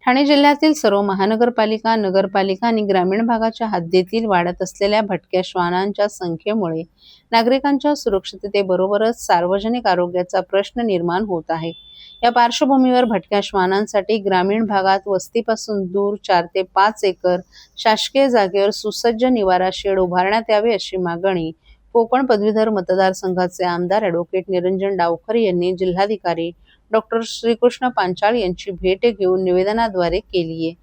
ठाणे जिल्ह्यातील सर्व महानगरपालिका, नगरपालिका आणि ग्रामीण भागाच्या हद्दीतील वाढत असलेल्या भटक्या श्वानांच्या संख्येमुळे नागरिकांच्या सुरक्षिततेबरोबरच सार्वजनिक आरोग्याचा प्रश्न निर्माण होत आहे. या पार्श्वभूमीवर भटक्या श्वानांसाठी ग्रामीण भागात वस्तीपासून दूर 4 ते 5 एकर शासकीय जागेवर सुसज्ज निवारा शेड उभारण्यात यावे अशी मागणी कोकण पदवीधर मतदारसंघाचे आमदार ॲडव्होकेट निरंजन डावखरे यांनी जिल्हाधिकारी डॉक्टर श्रीकृष्ण पांचाळ यांची भेट घेऊन निवेदनाद्वारे केली आहे.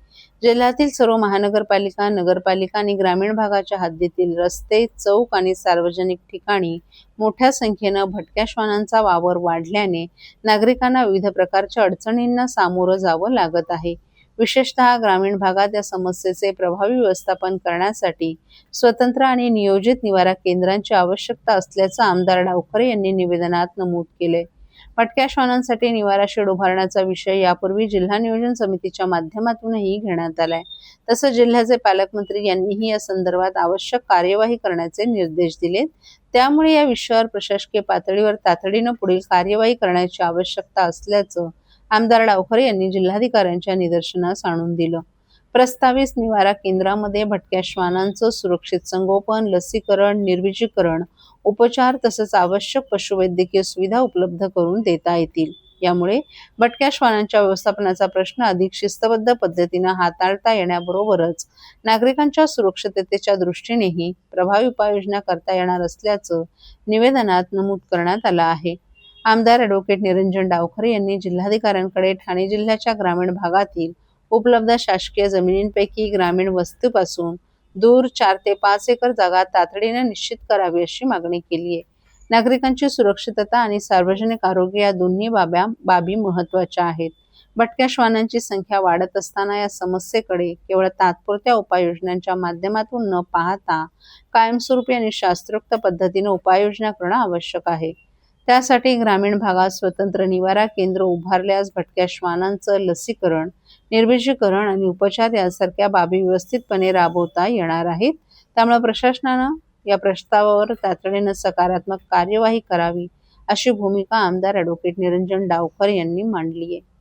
जिल्ह्यातील सर्व महानगरपालिका, नगरपालिका आणि ग्रामीण भागाच्या हद्दीतील रस्ते, चौक आणि सार्वजनिक ठिकाणी मोठ्या संख्येनं भटक्या श्वानांचा वावर वाढल्याने नागरिकांना विविध प्रकारच्या अडचणींना सामोरं जावं लागत आहे. विशेषतः ग्रामीण भागात या समस्येचे प्रभावी व्यवस्थापन करण्यासाठी स्वतंत्र आणि नियोजित निवारा केंद्रांची आवश्यकता असल्याचं आमदार डावखरे यांनी निवेदनात नमूद केले. भटक्या श्वानांसाठी निवारा शेड उभारण्याचा विषय यापूर्वी जिल्हा नियोजन समितीच्या माध्यमातूनही घेण्यात आलाय. तसंच जिल्ह्याचे पालकमंत्री यांनीही या संदर्भात आवश्यक कार्यवाही करण्याचे निर्देश दिलेत. त्यामुळे या विषयावर प्रशासकीय पातळीवर तातडीनं पुढील कार्यवाही करण्याची आवश्यकता असल्याचं आमदार डावखरे यांनी जिल्हाधिकाऱ्यांच्या निदर्शनास आणून दिलं. प्रस्तावित निवारा केंद्रामध्ये भटक्या श्वानांचं सुरक्षित संगोपन, लसीकरण, निर्विजीकरण, उपचार तसंच आवश्यक पशुवैद्यकीय सुविधा उपलब्ध करून देता येतील. यामुळे भटक्या श्वानांच्या व्यवस्थापनाचा प्रश्न अधिक शिस्तबद्ध पद्धतीनं हाताळता येण्याबरोबरच नागरिकांच्या सुरक्षिततेच्या दृष्टीनेही प्रभावी उपाययोजना करता येणार असल्याचं निवेदनात नमूद करण्यात आलं आहे. आमदार ॲडव्होकेट निरंजन डावखरे यांनी जिल्हाधिकाऱ्यांकडे ठाणे जिल्ह्याच्या ग्रामीण भागातील उपलब्ध शासकीय जमिनींपैकी ग्रामीण वस्तीपासून दूर 4 ते 5 एकर जागा तातडीने निश्चित करावी अशी मागणी केली आहे. नागरिकांची सुरक्षितता आणि सार्वजनिक आरोग्य या दोन्ही बाबी महत्त्वाच्या आहेत. भटक्या श्वानांची संख्या वाढत असताना या समस्येकडे केवळ तात्पुरत्या उपाययोजनांच्या माध्यमातून न पाहता कायमस्वरूपी आणि शास्त्रोक्त पद्धतीने उपाययोजना करणं आवश्यक आहे. त्यासाठी ग्रामीण भागात स्वतंत्र निवारा केंद्र उभारल्यास भटक्या श्वानांचं लसीकरण, निर्विजीकरण आणि उपचार यासारख्या बाबी व्यवस्थितपणे राबवता येणार आहेत. त्यामुळे प्रशासनानं या प्रस्तावावर तातडीनं सकारात्मक कार्यवाही करावी अशी भूमिका आमदार ॲडव्होकेट निरंजन डावखरे यांनी मांडली आहे.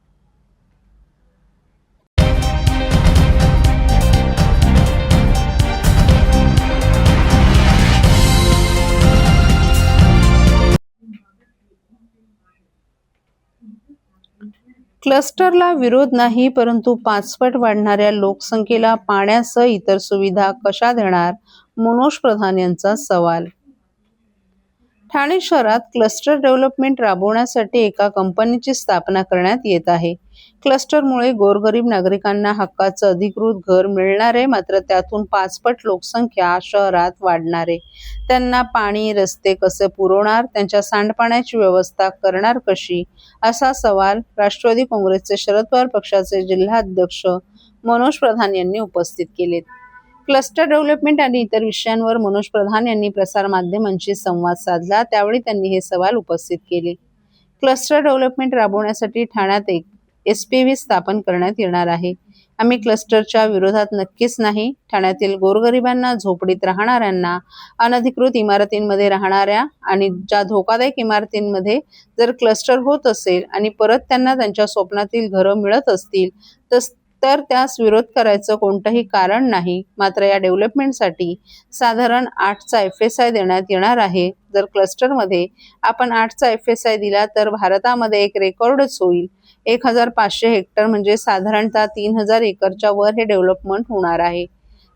क्लस्टरला विरोध नाही, परंतु 5 पट वाढणाऱ्या लोकसंख्येला पाण्यासह इतर सुविधा कशा देणार? मनोज प्रधान यांचा सवाल. ठाणे शहरात क्लस्टर डेव्हलपमेंट राबवण्यासाठी एका कंपनीची स्थापना करण्यात येत आहे. क्लस्टरमुळे गोरगरीब नागरिकांना हक्काचं अधिकृत घर मिळणार आहे, मात्र त्यातून 5 पट लोकसंख्या शहरात वाढणार आहे. त्यांना पाणी, रस्ते कसे पुरवणार? त्यांच्या सांडपाण्याची व्यवस्था करणार कशी? असा सवाल राष्ट्रवादी काँग्रेसचे शरद पवार पक्षाचे जिल्हाध्यक्ष मनोज प्रधान यांनी उपस्थित केलेत. क्लस्टर डेव्हलपमेंट आणि इतर विषयांवर मनोज प्रधान यांनी प्रसारमाध्यमांशी संवाद साधला. त्यावेळी त्यांनी हे सवाल उपस्थित केले. क्लस्टर डेव्हलपमेंट राबवण्यासाठी ठाण्यात एक SPV स्थापन करण्यात येणार आहे. आम्ही क्लस्टरच्या विरोधात नक्कीच नाही. ठाण्यातील गोरगरिबांना, झोपडीत राहणाऱ्यांना, अनधिकृत इमारतींमध्ये राहणाऱ्या आणि ज्या धोकादायक इमारतींमध्ये जर क्लस्टर होत असेल आणि परत त्यांना त्यांच्या स्वप्नातील घरं मिळत असतील तर त्यास विरोध करायचं कोणतंही कारण नाही. मात्र या डेव्हलपमेंटसाठी साधारण 8चा FSI देण्यात येणार आहे. जर क्लस्टरमध्ये आपण 8चा FSI दिला तर भारतामध्ये एक रेकॉर्डच होईल. 1500 हेक्टर म्हणजे साधारणतः 3000 एकरच्या वर हे डेव्हलपमेंट होणार आहे.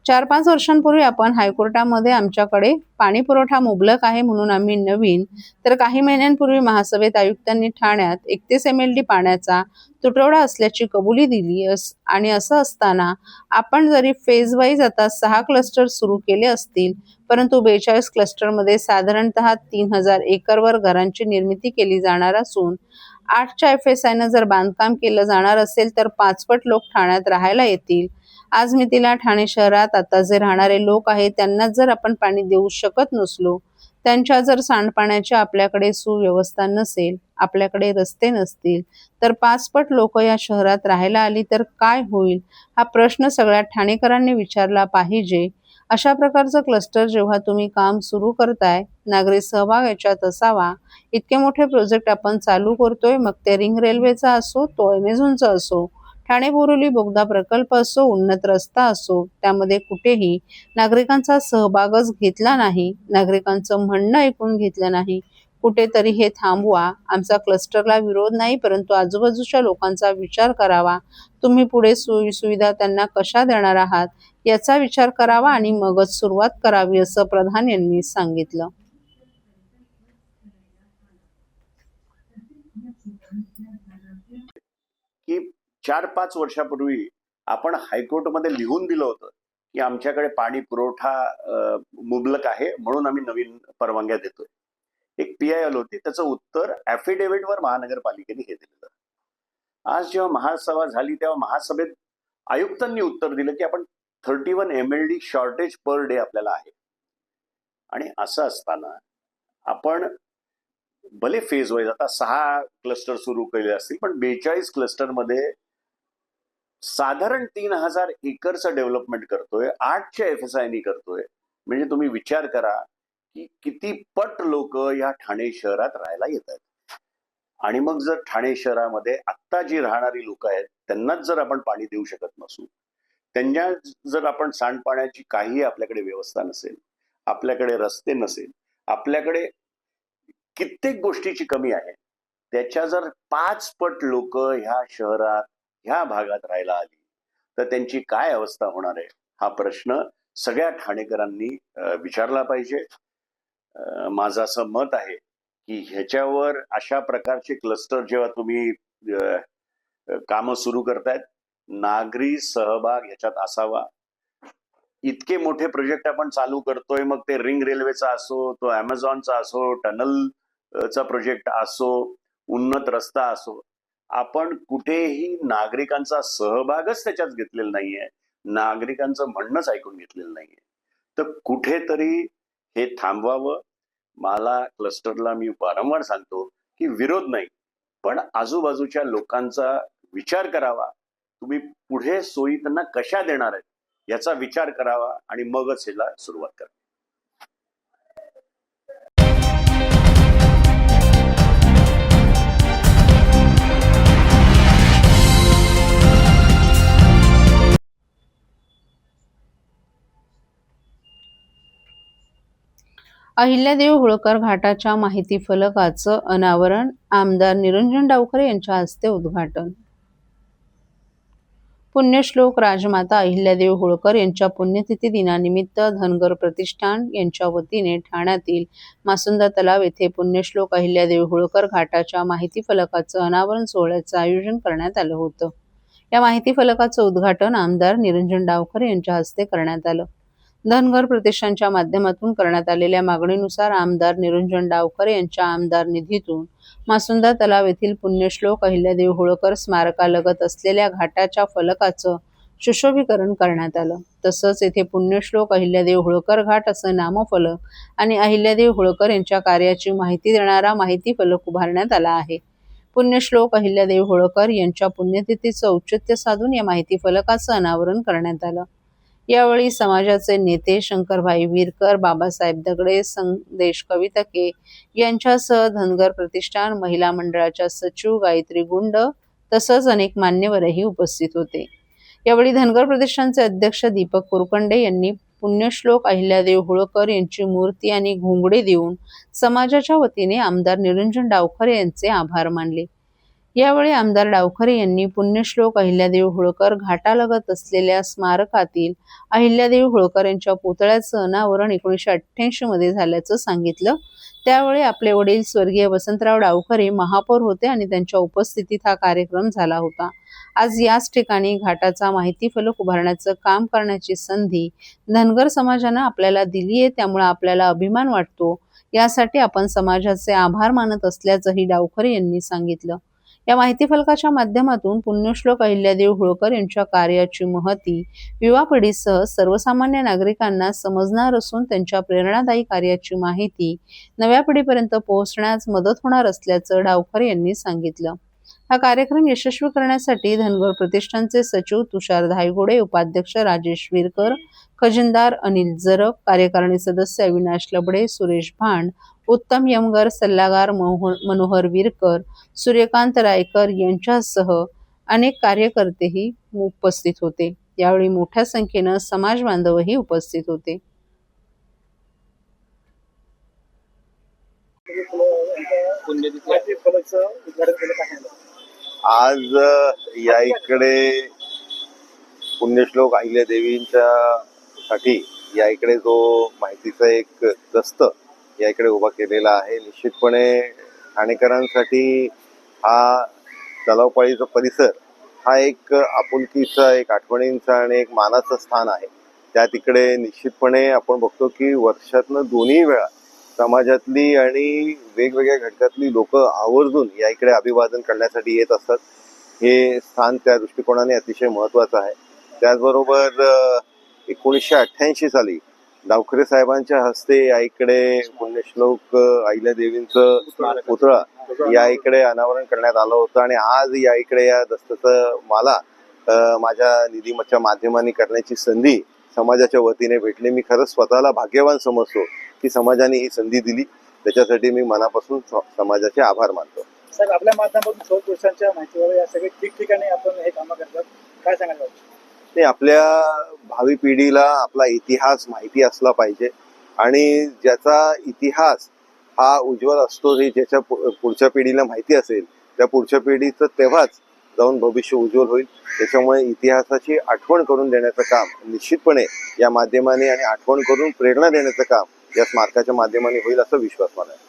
4-5 वर्षांपूर्वी आपण हायकोर्टामध्ये आमच्याकडे पाणी पुरवठा मुबलक आहे म्हणून आम्ही नवीन, तर काही महिन्यांपूर्वी महासभेत आयुक्तांनी ठाण्यात 31 MLD पाण्याचा तुटवडा असल्याची कबुली दिली आणि असं असताना आपण जरी फेज वाईज आता 6 क्लस्टर सुरू केले असतील, परंतु 42 क्लस्टरमध्ये साधारणतः 3000 एकरवर घरांची निर्मिती केली जाणार असून 8च्या FSI जर बांधकाम केलं जाणार असेल तर 5 पट लोक ठाण्यात राहायला येतील. आज मितीला ठाणे शहरात आता जे राहणारे लोक आहेत त्यांना जर आपण पाणी देऊ शकत नसलो, त्यांच्या जर सांडपाण्याची आपल्याकडे सुव्यवस्था नसेल, आपल्याकडे रस्ते नसतील, तर 5 पट लोक या शहरात राहायला आली तर काय होईल? हा प्रश्न सगळ्या ठाणेकरांनी विचारला पाहिजे. अशा प्रकारचं क्लस्टर जेव्हा तुम्ही काम सुरू करताय, नागरिक सहभाग याच्यात असावा. इतके मोठे प्रोजेक्ट आपण चालू करतोय, मग ते रिंग रेल्वेचा असो, तो अमेझॉनचा असो, ठाणे बोरिवली बोगदा प्रकल्प असो, उन्नत रस्ता असो, त्यामध्ये कुठेही नागरिकांचा सहभागच घेतला नाही, नागरिकांचं म्हणणं ऐकून घेतलं नाही. कुठेतरी हे थांबवा. आमचा क्लस्टरला विरोध नाही, परंतु आजूबाजूच्या लोकांचा विचार करावा. तुम्ही पुढे सोयी-सुविधा त्यांना कशा देणार आहात याचा विचार करावा आणि मगच सुरुवात करावी, असं प्रधान यांनी सांगितलं. की 4-5 वर्षापूर्वी आपण हायकोर्टमध्ये लिहून दिलं होतं की आमच्याकडे पाणी पुरवठा मुबलक आहे, म्हणून आम्ही नवीन परवानग्या देतोय. एक PI आली होती, त्याचं उत्तर ॲफिडेव्हिटवर महानगरपालिकेने हे दिलं. आज जेव्हा महासभा झाली तेव्हा महासभेत आयुक्तांनी उत्तर दिलं की आपण 31 MLD शॉर्टेज पर डे आपल्याला आहे. आणि असं असताना आपण भले फेज वाईज आता 6 क्लस्टर सुरू केले असतील, पण 42 क्लस्टरमध्ये साधारण 3000 एकरचं डेव्हलपमेंट करतोय, 8च्या FSI करतोय. म्हणजे तुम्ही विचार करा की किती पट लोक या ठाणे शहरात राहायला येत आहेत. आणि मग जर ठाणे शहरामध्ये आत्ता जी राहणारी लोक आहेत त्यांनाच जर आपण पाणी देऊ शकत नसू, त्यांना जर आपण सांडपाण्याची काही आपल्याकडे व्यवस्था नसेल, आपल्याकडे रस्ते नसेल, आपल्याकडे कित्येक गोष्टीची कमी आहे, त्याच्या जर 5 पट लोक ह्या शहरात ह्या भागात राहायला आली तर त्यांची काय अवस्था होणार आहे, हा प्रश्न सगळ्या ठाणेकरांनी विचारला पाहिजे. माझं असं मत आहे की ह्याच्यावर अशा प्रकारचे क्लस्टर जेव्हा तुम्ही कामं सुरू करतायत, नागरी सहभाग ह्याच्यात असावा. इतके मोठे प्रोजेक्ट आपण चालू करतोय, मग ते रिंग रेल्वेचा असो, तो अमेझॉनचा असो, टनलचा प्रोजेक्ट असो, उन्नत रस्ता असो, आपण कुठेही नागरिकांचा सहभागच त्याच्यात घेतलेला नाहीये, नागरिकांचं म्हणणंच ऐकून घेतलेलं नाहीये. तर कुठेतरी हे थांबवावं. मला क्लस्टरला मी वारंवार सांगतो की विरोध नाही, पण आजूबाजूच्या लोकांचा विचार करावा. तुम्ही पुढे सोयी त्यांना कशा देणार आहेत याचा विचार करावा आणि मगच ह्याला सुरुवात करा. अहिल्यादेवी होळकर घाटाच्या माहिती फलकाचं अनावरण, आमदार निरंजन डावखरे यांच्या हस्ते उद्घाटन. पुण्यश्लोक राजमाता अहिल्यादेवी होळकर यांच्या पुण्यतिथी दिनानिमित्त धनगर प्रतिष्ठान यांच्या वतीने ठाण्यातील मासुंदा तलाव येथे पुण्यश्लोक अहिल्यादेवी होळकर घाटाच्या माहिती फलकाचं अनावरण सोहळ्याचं आयोजन करण्यात आलं होतं. या माहिती फलकाचं उद्घाटन आमदार निरंजन डावखरे यांच्या हस्ते करण्यात आलं. धनगर प्रतिष्ठानच्या माध्यमातून करण्यात आलेल्या मागणीनुसार आमदार निरंजन डावखरे यांच्या आमदार निधीतून मासुंदा तलाव येथील पुण्यश्लोक अहिल्यादेवी होळकर स्मारकालगत असलेल्या घाटाच्या फलकाचं सुशोभीकरण करण्यात आलं. तसंच येथे पुण्यश्लोक अहिल्यादेवी होळकर घाट असं नामफलक आणि अहिल्यादेवी होळकर यांच्या कार्याची माहिती देणारा माहिती फलक उभारण्यात आला आहे. पुण्यश्लोक अहिल्यादेवी होळकर यांच्या पुण्यतिथीचं औचित्य साधून या माहिती फलकाचं अनावरण करण्यात आलं. यावेळी समाजाचे नेते शंकरभाई विरकर, बाबासाहेब दगडे, संदेश कवितके यांच्यासह धनगर प्रतिष्ठान महिला मंडळाच्या सचिव गायत्री गुंड तसंच अनेक मान्यवरही उपस्थित होते. यावेळी धनगर प्रतिष्ठानचे अध्यक्ष दीपक कुरकंडे यांनी पुण्यश्लोक अहिल्यादेवी होळकर यांची मूर्ती आणि घोंगडी देऊन समाजाच्या वतीने आमदार निरंजन डावखरे यांचे आभार मानले. यावेळी आमदार डावखरे यांनी पुण्यश्लोक अहिल्यादेवी होळकर घाटालगत असलेल्या स्मारकातील अहिल्यादेवी होळकर यांच्या पुतळ्याचं अनावरण 1988 मध्ये झाल्याचं सांगितलं. त्यावेळी आपले वडील स्वर्गीय वसंतराव डावखरे महापौर होते आणि त्यांच्या उपस्थितीत हा कार्यक्रम झाला होता. आज याच ठिकाणी घाटाचा माहिती फलक उभारण्याचं काम करण्याची संधी धनगर समाजानं आपल्याला दिली आहे, त्यामुळे आपल्याला अभिमान वाटतो. यासाठी आपण समाजाचे आभार मानत असल्याचंही डावखरे यांनी सांगितलं. या माहिती फलकाच्या माध्यमातून पुण्यश्लोक अहिल्यादेवी होळकर यांच्या कार्याची महती युवा पिढीसह सर्वसामान्य नागरिकांना समजणार असून त्यांच्या प्रेरणादायी कार्याची माहिती नव्या पिढीपर्यंत पोहोचण्यास मदत होणार असल्याचं डावखरे यांनी सांगितलं. हा कार्यक्रम यशस्वी करण्यासाठी धनगर प्रतिष्ठानचे सचिव तुषार धायगुडे, उपाध्यक्ष राजेश विरकर, खजिनदार अनिल जरग, कार्यकारिणी सदस्य अविनाश लबडे, सुरेश भांड, उत्तम यमगर, सल्लागार मनोहर विरकर, सूर्यकांत रायकर यांच्यासह अनेक कार्यकर्तेही उपस्थित होते. यावेळी मोठ्या संख्येनं समाज बांधवही उपस्थित होते. आज या इकडे पुण्यश्लोक अहिल्या देवींच्या साठी या इकडे जो माहितीचा एक दस्त या इकडे उभा केलेला आहे. निश्चितपणे ठाणेकरांसाठी हा तलावपाळीचा परिसर हा एक आपुलकीचा, एक आठवणींचा आणि एक मानाचं स्थान आहे. त्या तिकडे निश्चितपणे आपण बघतो की वर्षातनं दोन्ही वेळा समाजातली आणि वेगवेगळ्या घटकातली लोक आवर्जून या इकडे अभिवादन करण्यासाठी येत असतात. हे स्थान त्या दृष्टिकोनाने अतिशय महत्वाचं आहे. त्याचबरोबर 1988 साली डावखरे साहेबांच्या हस्ते या इकडे पुण्यश्लोक अहिल्या देवींचं पुतळा या इकडे अनावरण करण्यात आलं होतं आणि आज या इकडे या दस्ताचं मला माझ्या निधीच्या माध्यमाने करण्याची संधी समाजाच्या वतीने भेटली. मी खरंच स्वतःला भाग्यवान समजतो की समाजाने ही संधी दिली. त्याच्यासाठी मी मनापासून समाजाचे आभार मानतो. साहेब, आपल्या माध्यमातून शोध पुरुषांच्या माहितीवर या सगळे ठिकठिकाणी आपण हे कामं करतात, काय सांगायला? नाही, आपल्या भावी पिढीला आपला इतिहास माहिती असला पाहिजे आणि ज्याचा इतिहास हा उज्ज्वल असतो, हे ज्याच्या पुढच्या पिढीला माहिती असेल त्या पुढच्या पिढीचं तेव्हाच जाऊन भविष्य उज्ज्वल होईल. त्याच्यामुळे इतिहासाची आठवण करून देण्याचं काम निश्चितपणे या माध्यमाने आणि आठवण करून प्रेरणा देण्याचं काम या स्मारकाच्या माध्यमाने होईल असा विश्वास मला आहे.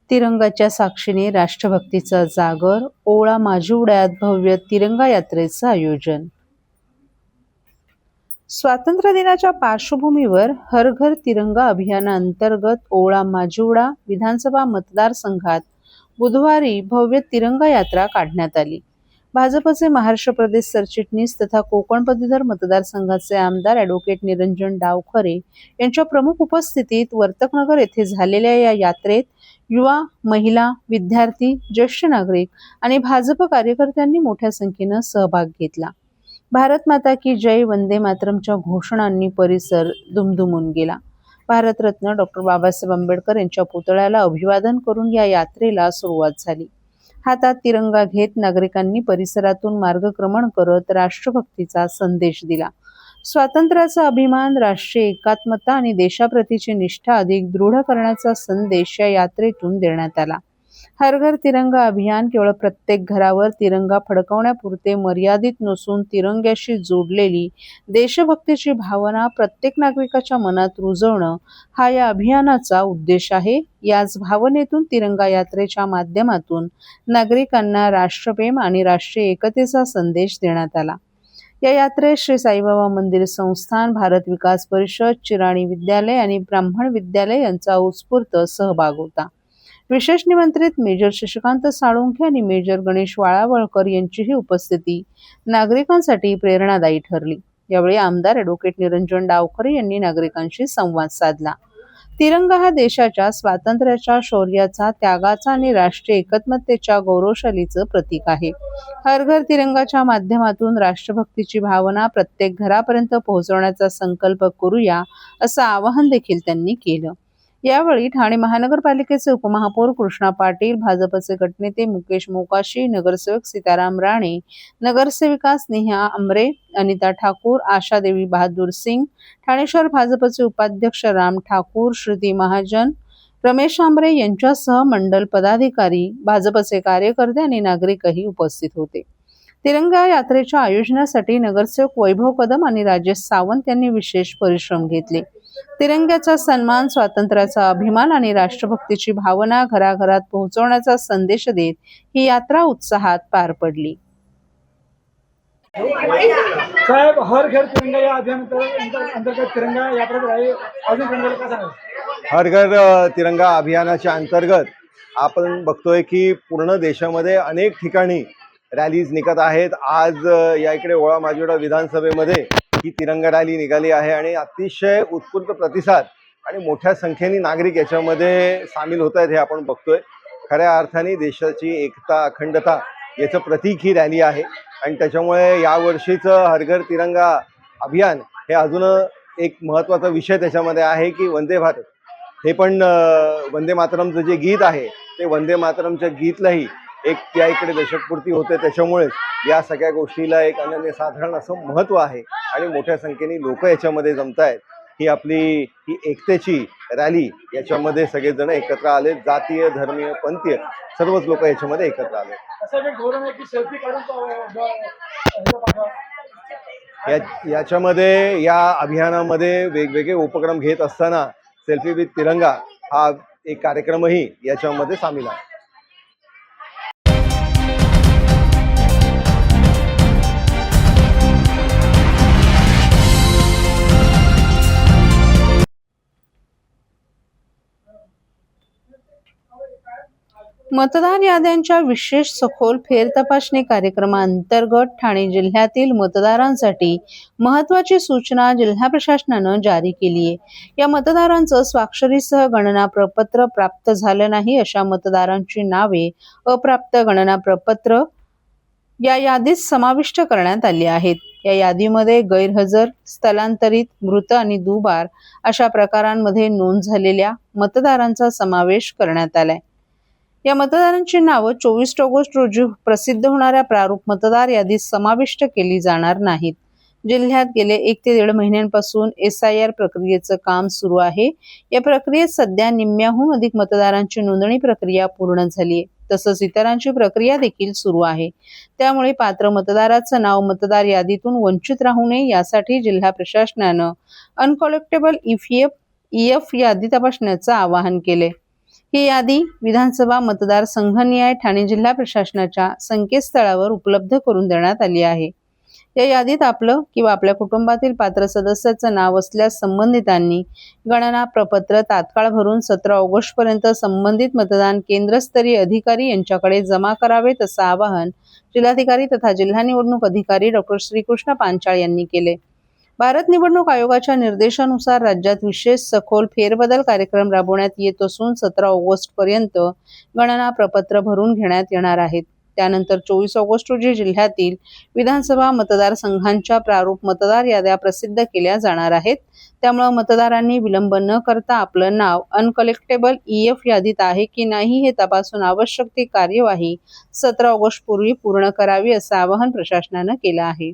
तिरंगाच्या साक्षीने राष्ट्रभक्तीचा जागर, ओळा माजिवड्यात भव्य तिरंगा यात्रेचं आयोजन. स्वातंत्र्य दिनाच्या पार्श्वभूमीवर हर घर तिरंगा अभियानाअंतर्गत ओळा माजिवडा विधानसभा मतदारसंघात बुधवारी भव्य तिरंगा यात्रा काढण्यात आली. भाजपचे महाराष्ट्र प्रदेश सरचिटणीस तथा कोकण पदवीधर मतदारसंघाचे आमदार ॲडव्होकेट निरंजन डावखरे यांच्या प्रमुख उपस्थितीत वर्तकनगर येथे झालेल्या या यात्रेत युवा, महिला, विद्यार्थी, ज्येष्ठ नागरिक आणि भाजप कार्यकर्त्यांनी मोठ्या संख्येनं सहभाग घेतला. भारत माता की जय, वंदे मातरमच्या घोषणांनी परिसर दुमदुमून गेला. भारतरत्न डॉक्टर बाबासाहेब आंबेडकर यांच्या पुतळ्याला अभिवादन करून या यात्रेला सुरुवात झाली. हातात तिरंगा घेत नागरिकांनी परिसरातून मार्गक्रमण करत राष्ट्रभक्तीचा संदेश दिला. स्वातंत्र्याचा अभिमान, राष्ट्रीय एकात्मता आणि देशाप्रतीची निष्ठा अधिक दृढ करण्याचा संदेश या यात्रेतून देण्यात आला. हर घर तिरंगा अभियान केवळ प्रत्येक घरावर तिरंगा फडकवण्यापुरते मर्यादित नसून तिरंग्याशी जोडलेली देशभक्तीची भावना प्रत्येक नागरिकाच्या मनात रुजवणं हा या अभियानाचा उद्देश आहे. याच भावनेतून तिरंगा यात्रेच्या माध्यमातून नागरिकांना राष्ट्रप्रेम आणि राष्ट्रीय एकतेचा संदेश देण्यात आला. या यात्रेत श्री साईबाबा मंदिर संस्थान, भारत विकास परिषद, चिराणी विद्यालय आणि ब्राह्मण विद्यालय यांचा उत्स्फूर्त सहभाग होता. विशेष निमंत्रित मेजर शशिकांत साळुंखे आणि मेजर गणेश वाळावळकर यांचीही उपस्थिती नागरिकांसाठी प्रेरणादायी ठरली. यावेळी आमदार ॲडव्होकेट निरंजन डावखरे यांनी नागरिकांशी संवाद साधला. तिरंगा हा देशाच्या स्वातंत्र्याच्या, शौर्याचा, त्यागाचा आणि राष्ट्रीय एकात्मतेच्या गौरवशालीचं प्रतीक आहे. हर घर तिरंगाच्या माध्यमातून राष्ट्रभक्तीची भावना प्रत्येक घरापर्यंत पोहोचवण्याचा संकल्प करूया, असं आवाहन देखील त्यांनी केलं. यावेळी ठाणे महानगरपालिकेचे उपमहापौर कृष्णा पाटील, भाजपचे गटनेते मुकेश मोकाशी, नगरसेवक सीताराम राणे, नगरसेविका स्नेहा अमरे, अनिता ठाकूर, आशादेवी बहादूर सिंग, ठाणे शहर भाजपचे उपाध्यक्ष राम ठाकूर, श्रुती महाजन, रमेश आंबरे यांच्यासह मंडल पदाधिकारी, भाजपचे कार्यकर्ते आणि नागरिकही उपस्थित होते. तिरंगा यात्रेच्या आयोजनासाठी नगरसेवक वैभव कदम आणि राजेश सावंत यांनी विशेष परिश्रम घेतले. तिरंग्याचा सन्मान, स्वातंत्र्याचा अभिमान आणि राष्ट्रभक्तीची भावना घराघरात पोहोचवण्याचा संदेश देत ही यात्रा उत्साहात पार पडली. साहेब, हर घर तिरंगा या अभियान अंतर्गत तिरंगा यात्रा आहे, अजून तिरंगाला काय सांगाल? हर घर तिरंगा अभियानाच्या अंतर्गत आपण बघतोय की पूर्ण देशामध्ये अनेक ठिकाणी रॅलीज निघत आहेत. आज या इकडे ओळा माजिवडा विधानसभेमध्ये ही तिरंगा रॅली निघाली आहे आणि अतिशय उत्स्फूर्त प्रतिसाद आणि मोठ्या संख्येने नागरिक याच्यामध्ये सामील होत आहेत हे आपण बघतोय. खऱ्या अर्थाने देशाची एकता, अखंडता याचं प्रतीक ही रॅली आहे. आणि त्याच्यामुळे यावर्षीचं हर घर तिरंगा अभियान हे अजून एक महत्त्वाचा विषय त्याच्यामध्ये आहे की वंदे भारत हे पण वंदे मातरमचं जे गीत आहे ते वंदे मातरमच्या गीतलाही एक त्या इकडे दशकपूर्ती होते. त्याच्यामुळेच या सगळ्या गोष्टीला एक अनन्यसाधारण असं महत्त्व आहे आणि मोठ्या संख्येने लोक याच्यामध्ये जमत आहेत. ही आपली ही एकतेची रॅली याच्यामध्ये सगळेजण एकत्र आले, जातीय धर्मीय पंथीय सर्वच लोक याच्यामध्ये एकत्र आले. असं एक धोरण आहे की सेल्फी काढून पाठवा. याच्यामध्ये या अभियानामध्ये वेगवेगळे उपक्रम घेत असताना सेल्फी विथ तिरंगा हा एक कार्यक्रमही याच्यामध्ये सामील आहे. मतदार याद्यांच्या विशेष सखोल फेरतपासणी कार्यक्रमाअंतर्गत ठाणे जिल्ह्यातील मतदारांसाठी महत्त्वाची सूचना जिल्हा प्रशासनानं जारी केली आहे. या मतदारांचं स्वाक्षरीसह गणना प्रपत्र प्राप्त झालं नाही अशा मतदारांची नावे अप्राप्त गणना प्रपत्र या यादीत समाविष्ट करण्यात आली आहेत. या यादीमध्ये गैरहजर, स्थलांतरित, मृत आणि दुबार अशा प्रकारांमध्ये नोंद झालेल्या मतदारांचा समावेश करण्यात आलाय. या मतदारांची नावं 24 ऑगस्ट रोजी प्रसिद्ध होणाऱ्या प्रारूप मतदार यादीत समाविष्ट केली जाणार नाहीत. जिल्ह्यात गेले 1 ते 1.5 महिन्यांपासून SIR प्रक्रियेचं काम सुरू आहे. या प्रक्रियेत सध्या निम्म्याहून अधिक मतदारांची नोंदणी प्रक्रिया पूर्ण झाली आहे. तसंच इतरांची प्रक्रिया देखील सुरू आहे. त्यामुळे पात्र मतदाराचं नाव मतदार यादीतून वंचित राहू नये यासाठी जिल्हा प्रशासनानं अनकलेक्टेबल EF यादी तपासण्याचं आवाहन केले. ही यादी विधानसभा मतदारसंघनिहाय ठाणे जिल्हा प्रशासनाच्या संकेतस्थळावर उपलब्ध करून देण्यात आली आहे. या यादीत आपलं किंवा आपल्या कुटुंबातील पात्र सदस्याचं नाव असल्यास संबंधितांनी गणना प्रपत्र तात्काळ भरून 17 ऑगस्ट पर्यंत संबंधित मतदान केंद्रस्तरीय अधिकारी यांच्याकडे जमा करावेत असं आवाहन जिल्हाधिकारी तथा जिल्हा निवडणूक अधिकारी डॉ. श्रीकृष्ण पांचाळ यांनी केले. भारत निवडणूक आयोगाच्या निर्देशानुसार राज्यात विशेष सखोल फेरबदल कार्यक्रम राबवण्यात येत असून 17 ऑगस्ट पर्यंत गणना प्रपत्र भरून घेण्यात येणार आहेत. त्यानंतर 24 ऑगस्ट रोजी जिल्ह्यातील विधानसभा मतदारसंघांच्या प्रारूप मतदार याद्या प्रसिद्ध केल्या जाणार आहेत. त्यामुळे मतदारांनी विलंब न करता आपलं नाव अनकलेक्टेबल EF यादीत आहे की नाही हे तपासून आवश्यक ती कार्यवाही 17 ऑगस्ट पूर्वी पूर्ण करावी असं आवाहन प्रशासनानं केलं आहे.